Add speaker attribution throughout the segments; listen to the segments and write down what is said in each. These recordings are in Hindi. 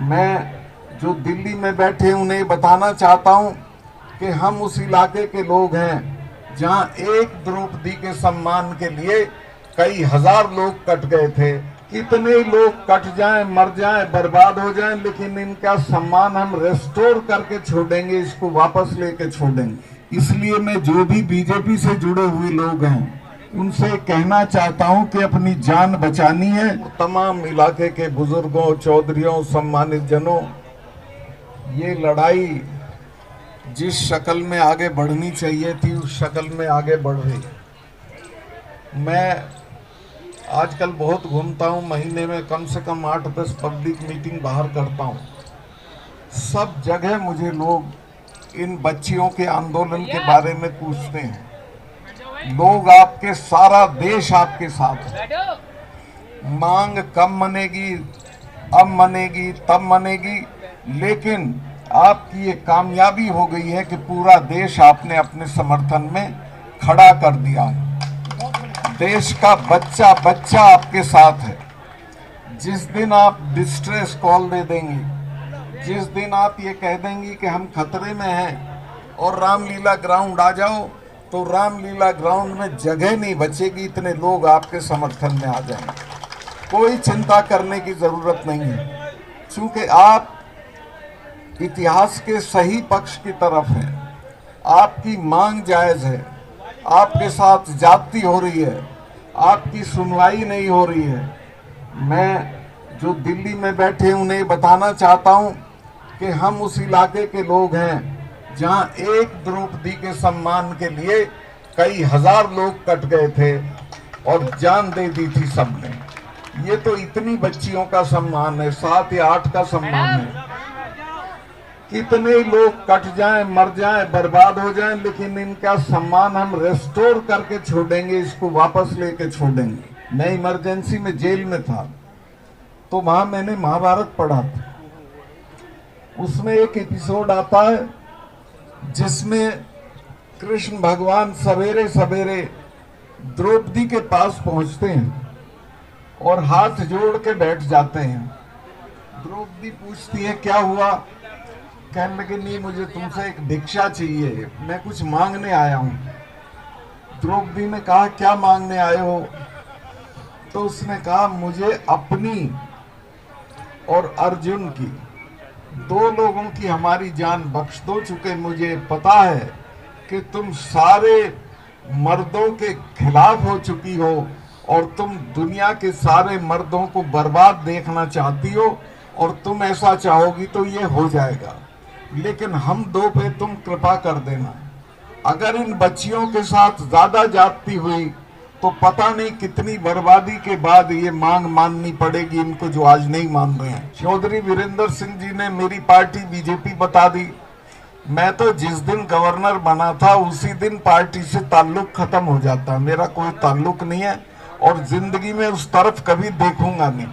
Speaker 1: मैं जो दिल्ली में बैठे उन्हें बताना चाहता हूं कि हम उस इलाके के लोग हैं जहां एक द्रौपदी के सम्मान के लिए कई हजार लोग कट गए थे। कितने लोग कट जाएं, मर जाएं, बर्बाद हो जाएं, लेकिन इनका सम्मान हम रेस्टोर करके छोड़ेंगे, इसको वापस लेके छोड़ेंगे। इसलिए मैं जो भी बीजेपी से जुड़े हुए लोग हैं उनसे कहना चाहता हूं कि अपनी जान बचानी है। तमाम इलाके के बुजुर्गों, चौधरियों, सम्मानित जनों, ये लड़ाई जिस शक्ल में आगे बढ़नी चाहिए थी उस शक्ल में आगे बढ़ रही। मैं आजकल बहुत घूमता हूं, महीने में कम से कम 8-10 पब्लिक मीटिंग बाहर करता हूं। सब जगह मुझे लोग इन बच्चियों के आंदोलन के बारे में पूछते हैं। लोग आपके, सारा देश आपके साथ है। मांग कब मनेगी, अब मनेगी, तब मनेगी, लेकिन आपकी ये कामयाबी हो गई है कि पूरा देश आपने अपने समर्थन में खड़ा कर दिया है। देश का बच्चा बच्चा आपके साथ है। जिस दिन आप डिस्ट्रेस कॉल दे देंगे, जिस दिन आप ये कह देंगी कि हम खतरे में हैं और रामलीला ग्राउंड आ जाओ, तो रामलीला ग्राउंड में जगह नहीं बचेगी, इतने लोग आपके समर्थन में आ जाएंगे। कोई चिंता करने की जरूरत नहीं है, क्योंकि आप इतिहास के सही पक्ष की तरफ हैं। आपकी मांग जायज है, आपके साथ जाति हो रही है, आपकी सुनवाई नहीं हो रही है। मैं जो दिल्ली में बैठे उन्हें बताना चाहता हूं कि हम उस इलाके के लोग हैं जहां एक द्रौपदी के सम्मान के लिए कई हजार लोग कट गए थे और जान दे दी थी सबने। ये तो इतनी बच्चियों का सम्मान है, 7 या 8 का सम्मान है। कितने लोग कट जाएं, मर जाएं, बर्बाद हो जाएं, लेकिन इनका सम्मान हम रेस्टोर करके छोड़ेंगे, इसको वापस लेके छोड़ेंगे। मैं इमरजेंसी में जेल में था, तो वहां मैंने महाभारत पढ़ा था। उसमें एक एपिसोड आता है जिसमें कृष्ण भगवान सवेरे सवेरे द्रौपदी के पास पहुंचते हैं और हाथ जोड़ के बैठ जाते हैं। द्रौपदी पूछती है क्या हुआ, कहने लगे नहीं, मुझे तुमसे एक भिक्षा चाहिए, मैं कुछ मांगने आया हूं। द्रौपदी ने कहा क्या मांगने आए हो? तो उसने कहा मुझे अपनी और अर्जुन की, 2 लोगों की हमारी जान बख्श दो, चुके मुझे पता है कि तुम सारे मर्दों के खिलाफ हो चुकी हो और तुम दुनिया के सारे मर्दों को बर्बाद देखना चाहती हो, और तुम ऐसा चाहोगी तो ये हो जाएगा, लेकिन हम 2 पे तुम कृपा कर देना। अगर इन बच्चियों के साथ ज्यादा जाती हुई तो पता नहीं कितनी बर्बादी के बाद ये मांग माननी पड़ेगी इनको, जो आज नहीं मान रहे हैं। चौधरी वीरेंद्र सिंह जी ने मेरी पार्टी बीजेपी बता दी। मैं तो जिस दिन गवर्नर बना था उसी दिन पार्टी से ताल्लुक खत्म हो जाता। मेरा कोई ताल्लुक नहीं है और जिंदगी में उस तरफ कभी देखूंगा नहीं।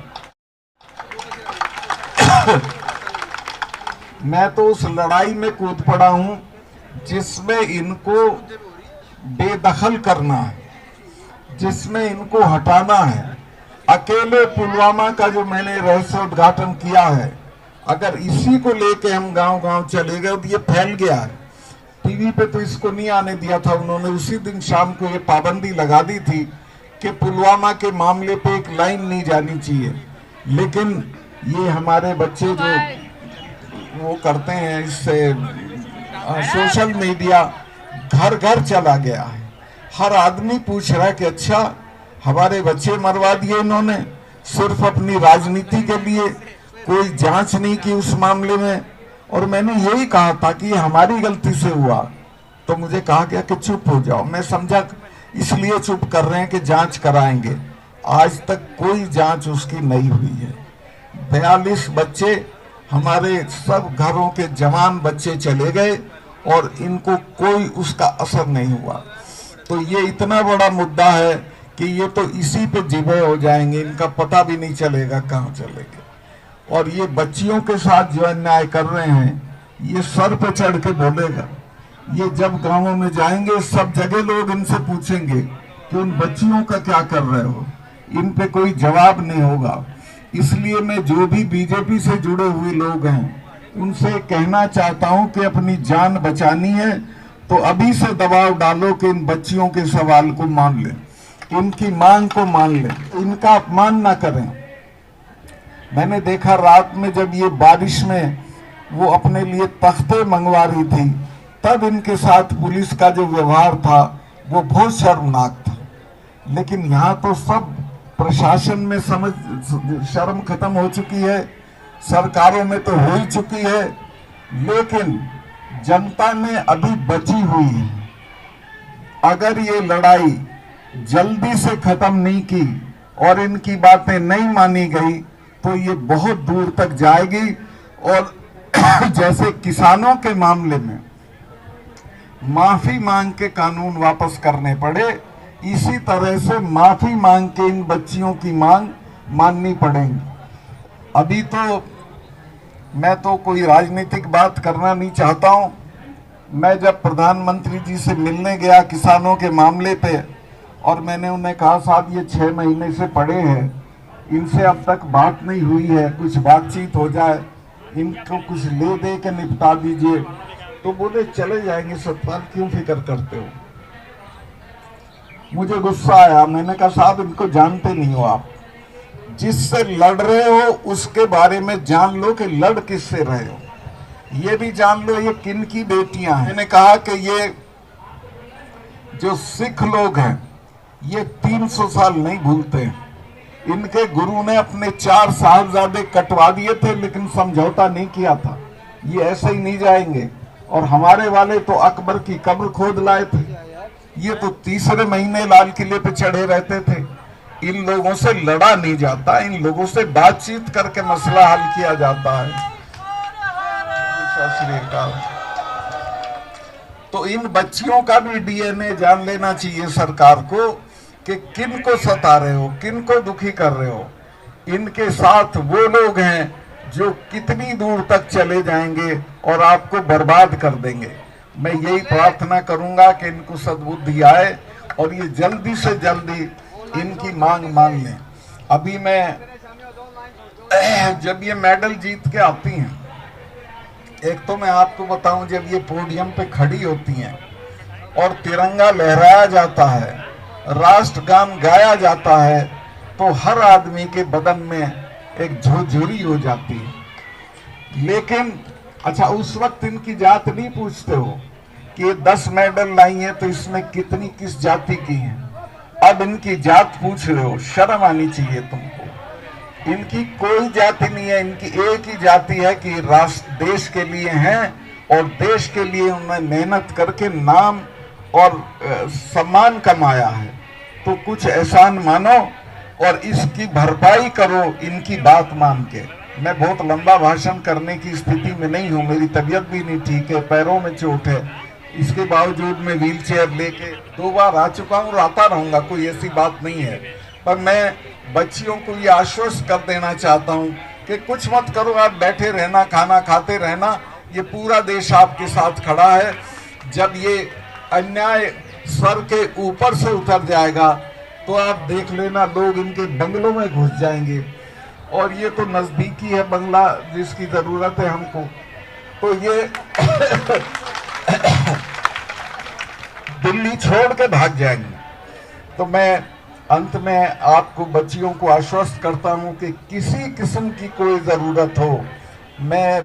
Speaker 1: मैं तो उस लड़ाई में कूद पड़ा हूं जिसमें इनको बेदखल करना है, जिसमें इनको हटाना है। अकेले पुलवामा का जो मैंने रहस्य उद्घाटन किया है, अगर इसी को लेके हम गांव-गांव चले गए तो ये फैल गया है। टीवी पे तो इसको नहीं आने दिया था उन्होंने, उसी दिन शाम को ये पाबंदी लगा दी थी कि पुलवामा के मामले पे एक लाइन नहीं जानी चाहिए। लेकिन ये हमारे बच्चे जो वो करते हैं, इससे सोशल मीडिया घर घर चला गया है। हर आदमी पूछ रहा है कि अच्छा हमारे बच्चे मरवा दिए इन्होंने सिर्फ अपनी राजनीति के लिए, कोई जांच नहीं की उस मामले में। और मैंने यही कहा था कि हमारी गलती से हुआ, तो मुझे कहा गया कि चुप हो जाओ। मैं समझा इसलिए चुप कर रहे हैं कि जांच कराएंगे। आज तक कोई जांच उसकी नहीं हुई है। 42 बच्चे हमारे सब घरों के जवान बच्चे चले गए और इनको कोई उसका असर नहीं हुआ। तो ये इतना बड़ा मुद्दा है कि ये तो इसी पे जिबे हो जाएंगे, इनका पता भी नहीं चलेगा कहाँ चलेंगे। और ये बच्चियों के साथ जो अन्याय कर रहे हैं, ये सर पे चढ़ के बोलेगा। ये जब गांवों में जाएंगे सब जगह लोग इनसे पूछेंगे कि उन बच्चियों का क्या कर रहे हो, इन पे कोई जवाब नहीं होगा। इसलिए मैं जो भी बीजेपी से जुड़े हुए लोग हैं उनसे कहना चाहता हूं कि अपनी जान बचानी है तो अभी से दबाव डालो कि इन बच्चियों के सवाल को मान लें, इनकी मांग को मान लें, इनका अपमान ना करें। मैंने देखा रात में जब ये बारिश में वो अपने लिए तख्ते मंगवा रही थी, तब इनके साथ पुलिस का जो व्यवहार था वो बहुत शर्मनाक था। लेकिन यहाँ तो सब प्रशासन में शर्म खत्म हो चुकी है, सरकारों में तो हो ही चुकी है, लेकिन जनता में अभी बची हुई है। अगर ये लड़ाई जल्दी से खत्म नहीं की और इनकी बातें नहीं मानी गई तो ये बहुत दूर तक जाएगी। और जैसे किसानों के मामले में माफी मांग के कानून वापस करने पड़े, इसी तरह से माफी मांग के इन बच्चियों की मांग माननी पड़ेगी। अभी तो मैं तो कोई राजनीतिक बात करना नहीं चाहता हूं। मैं जब प्रधानमंत्री जी से मिलने गया किसानों के मामले पे, और मैंने उन्हें कहा साहब ये 6 महीने से पड़े हैं, इनसे अब तक बात नहीं हुई है, कुछ बातचीत हो जाए, इनको कुछ ले दे के निपटा दीजिए। तो बोले चले जाएंगे सतपाल, क्यों फिक्र करते हो। मुझे गुस्सा आया, मैंने कहा साहब इनको जानते नहीं हो आप, जिससे लड़ रहे हो उसके बारे में जान लो कि लड़ किससे रहे हो, ये भी जान लो ये किन की बेटियां हैं। मैंने कहा कि ये जो सिख लोग हैं ये 300 साल नहीं भूलते। इनके गुरु ने अपने 4 साहबजादे कटवा दिए थे लेकिन समझौता नहीं किया था, ये ऐसे ही नहीं जाएंगे। और हमारे वाले तो अकबर की कब्र खोद लाए थे, ये तो तीसरे महीने लाल किले पे चढ़े रहते थे। इन लोगों से लड़ा नहीं जाता, इन लोगों से बातचीत करके मसला हल किया जाता है। तो इन बच्चियों का भी डीएनए जान लेना चाहिए सरकार को कि किन को सता रहे हो, किन को दुखी कर रहे हो। इनके साथ वो लोग हैं जो कितनी दूर तक चले जाएंगे और आपको बर्बाद कर देंगे। मैं यही प्रार्थना करूंगा कि इनको सद्बुद्धि आए और ये जल्दी से जल्दी इनकी मांग मान लें। अभी मैं जब ये मेडल जीत के आती हैं, एक तो मैं आपको बताऊं, जब ये पोडियम पे खड़ी होती हैं और तिरंगा लहराया जाता है, राष्ट्रगान गाया जाता है, तो हर आदमी के बदन में एक झुरझुरी हो जाती है। लेकिन अच्छा, उस वक्त इनकी जात नहीं पूछते हो कि ये 10 मेडल लाई हैं तो इसमें कितनी किस जाति की हैं। अब इनकी जात पूछ रहे हो, शर्म आनी चाहिए तुमको। इनकी कोई जाति नहीं है, इनकी एक ही जाति है कि राष्ट्र देश के लिए हैं और देश के लिए उन्होंने मेहनत करके नाम और सम्मान कमाया है। तो कुछ एहसान मानो और इसकी भरपाई करो इनकी बात मान के। मैं बहुत लंबा भाषण करने की स्थिति में नहीं हूँ, मेरी तबीयत भी नहीं ठीक है, पैरों में चोट है, इसके बावजूद मैं व्हील चेयर लेके 2 बार आ चुका हूँ और आता रहूंगा, कोई ऐसी बात नहीं है। पर मैं बच्चियों को ये आश्वस्त कर देना चाहता हूँ कि कुछ मत करो, आप बैठे रहना, खाना खाते रहना, ये पूरा देश आपके साथ खड़ा है। जब ये अन्याय सर के ऊपर से उतर जाएगा तो आप देख लेना लोग इनके बंगलों में घुस जाएंगे, और ये तो नजदीकी है बंगला जिसकी जरूरत है हमको। तो ये दिल्ली छोड़ के भाग जाएंगे। तो मैं अंत में आपको बच्चियों को आश्वस्त करता हूं कि किसी किस्म की कोई जरूरत हो, मैं